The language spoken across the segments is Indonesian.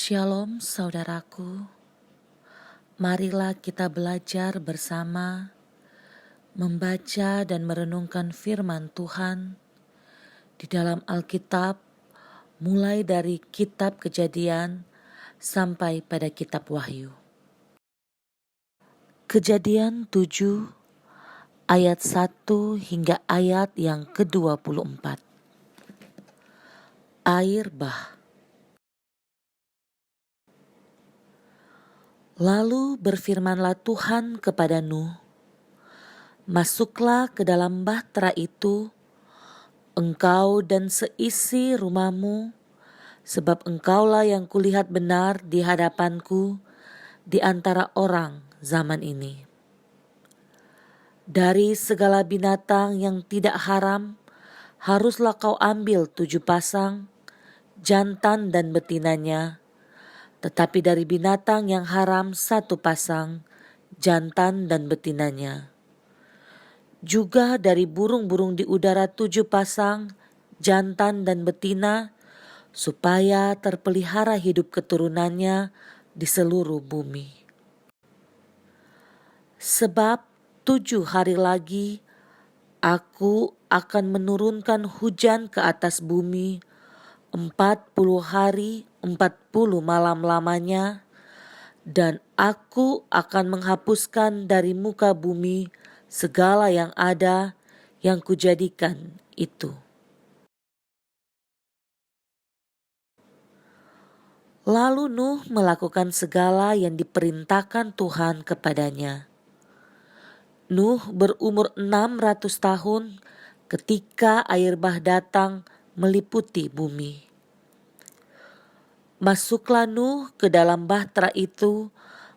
Shalom saudaraku, marilah kita belajar bersama membaca dan merenungkan firman Tuhan di dalam Alkitab mulai dari kitab Kejadian sampai pada kitab Wahyu. Kejadian 7 ayat 1 hingga ayat yang ke-24. Air bah. Lalu berfirmanlah Tuhan kepada Nuh, "Masuklah ke dalam bahtera itu, engkau dan seisi rumahmu, sebab engkaulah yang kulihat benar di hadapanku di antara orang zaman ini. Dari segala binatang yang tidak haram, haruslah kau ambil 7 pasang, jantan dan betinanya, tetapi dari binatang yang haram 1 pasang, jantan dan betinanya. Juga dari burung-burung di udara 7 pasang, jantan dan betina, supaya terpelihara hidup keturunannya di seluruh bumi. Sebab 7 hari lagi aku akan menurunkan hujan ke atas bumi 40 hari 40 malam lamanya, dan aku akan menghapuskan dari muka bumi segala yang ada yang kujadikan itu." Lalu Nuh melakukan segala yang diperintahkan Tuhan kepadanya. Nuh berumur 600 tahun ketika air bah datang meliputi bumi. Masuklah Nuh ke dalam bahtera itu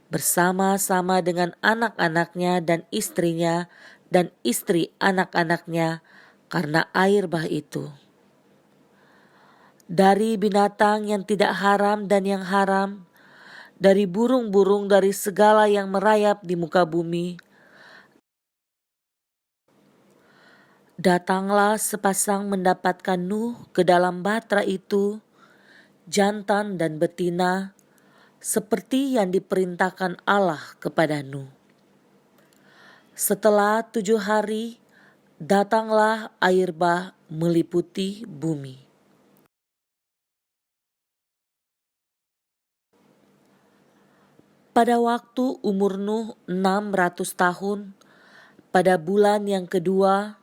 bersama-sama dengan anak-anaknya dan istrinya dan istri anak-anaknya karena air bah itu. Dari binatang yang tidak haram dan yang haram, dari burung-burung, dari segala yang merayap di muka bumi, datanglah sepasang mendapatkan Nuh ke dalam bahtera itu, jantan dan betina, seperti yang diperintahkan Allah kepada Nuh. Setelah 7 hari, datanglah air bah meliputi bumi. Pada waktu umur Nuh 600 tahun, pada bulan yang kedua,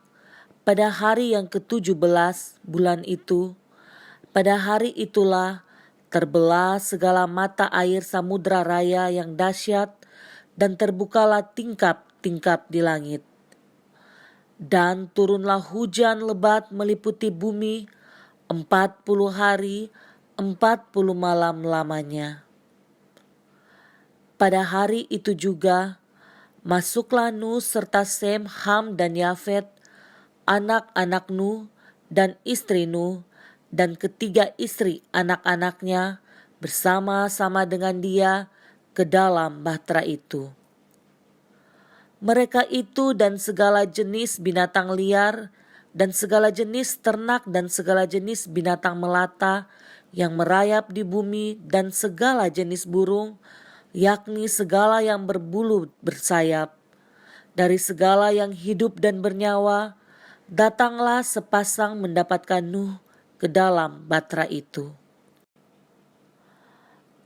pada hari yang ke-17 bulan itu, pada hari itulah terbelah segala mata air samudra raya yang dahsyat, dan terbukalah tingkap-tingkap di langit. Dan turunlah hujan lebat meliputi bumi 40 hari 40 malam lamanya. Pada hari itu juga masuklah Nuh serta Sem, Ham dan Yafet, anak-anak Nuh dan istri Nuh, dan ketiga istri anak-anaknya bersama-sama dengan dia ke dalam bahtera itu. Mereka itu dan segala jenis binatang liar dan segala jenis ternak dan segala jenis binatang melata yang merayap di bumi dan segala jenis burung, yakni segala yang berbulu bersayap, dari segala yang hidup dan bernyawa, datanglah sepasang mendapatkan Nuh ke dalam bahtera itu.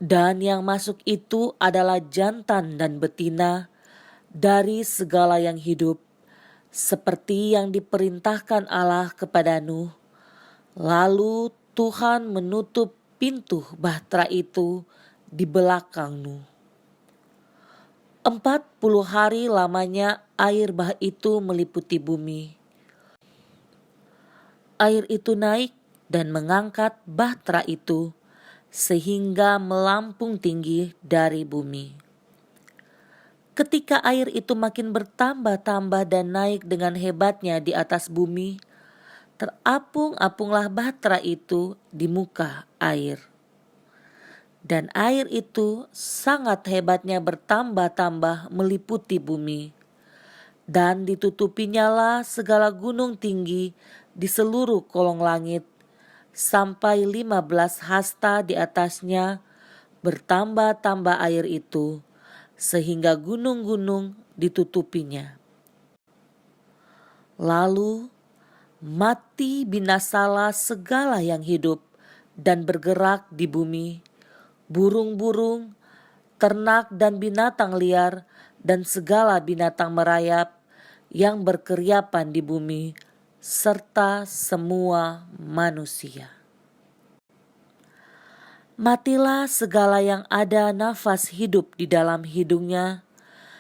Dan yang masuk itu adalah jantan dan betina dari segala yang hidup, seperti yang diperintahkan Allah kepada Nuh. Lalu Tuhan menutup pintu bahtera itu di belakang Nuh. 40 hari lamanya air bah itu meliputi bumi. Air itu naik dan mengangkat bahtera itu sehingga melampung tinggi dari bumi. Ketika air itu makin bertambah-tambah dan naik dengan hebatnya di atas bumi, terapung-apunglah bahtera itu di muka air. Dan air itu sangat hebatnya bertambah-tambah meliputi bumi. Dan ditutupinyalah segala gunung tinggi di seluruh kolong langit, sampai 15 hasta di atasnya, bertambah-tambah air itu, sehingga gunung-gunung ditutupinya. Lalu mati binasalah segala yang hidup dan bergerak di bumi, burung-burung, ternak dan binatang liar, dan segala binatang merayap yang berkeriapan di bumi, serta semua manusia. Matilah segala yang ada nafas hidup di dalam hidungnya,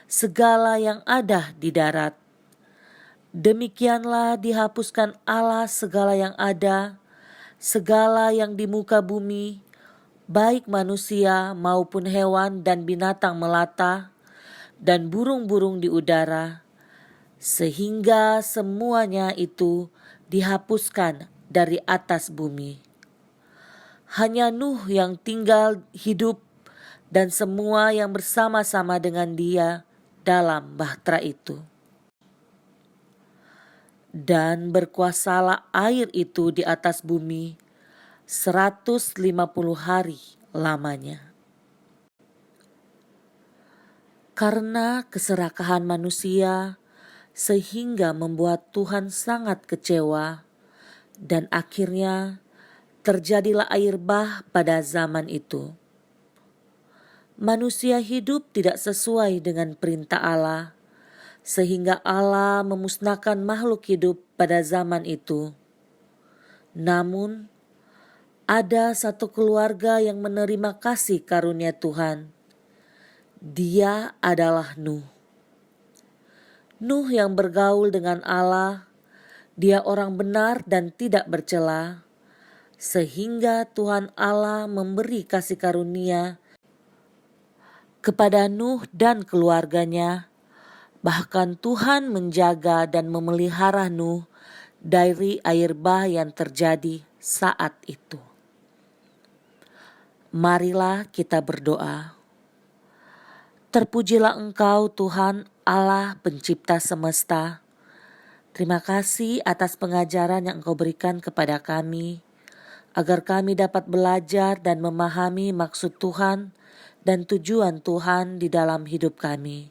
segala yang ada di darat. Demikianlah dihapuskan Allah segala yang ada, segala yang di muka bumi, baik manusia maupun hewan dan binatang melata, dan burung-burung di udara, sehingga semuanya itu dihapuskan dari atas bumi. Hanya Nuh yang tinggal hidup dan semua yang bersama-sama dengan dia dalam bahtera itu. Dan berkuasalah air itu di atas bumi 150 hari lamanya. Karena keserakahan manusia sehingga membuat Tuhan sangat kecewa, dan akhirnya terjadilah air bah pada zaman itu. Manusia hidup tidak sesuai dengan perintah Allah, sehingga Allah memusnahkan makhluk hidup pada zaman itu. Namun, ada satu keluarga yang menerima kasih karunia Tuhan. Dia adalah Nuh. Nuh yang bergaul dengan Allah, dia orang benar dan tidak bercela, sehingga Tuhan Allah memberi kasih karunia kepada Nuh dan keluarganya. Bahkan Tuhan menjaga dan memelihara Nuh dari air bah yang terjadi saat itu. Marilah kita berdoa. Terpujilah Engkau Tuhan Allah pencipta semesta. Terima kasih atas pengajaran yang Engkau berikan kepada kami, agar kami dapat belajar dan memahami maksud Tuhan dan tujuan Tuhan di dalam hidup kami.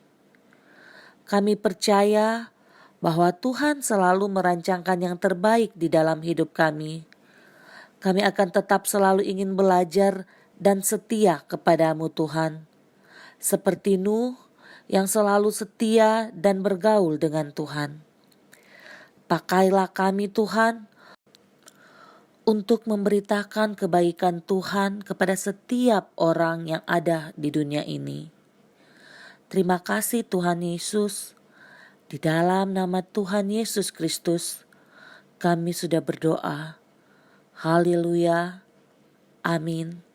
Kami percaya bahwa Tuhan selalu merancangkan yang terbaik di dalam hidup kami. Kami akan tetap selalu ingin belajar dan setia kepadamu Tuhan. Seperti Nuh yang selalu setia dan bergaul dengan Tuhan. Pakailah kami Tuhan untuk memberitakan kebaikan Tuhan kepada setiap orang yang ada di dunia ini. Terima kasih Tuhan Yesus. Di dalam nama Tuhan Yesus Kristus, kami sudah berdoa. Haleluya. Amin.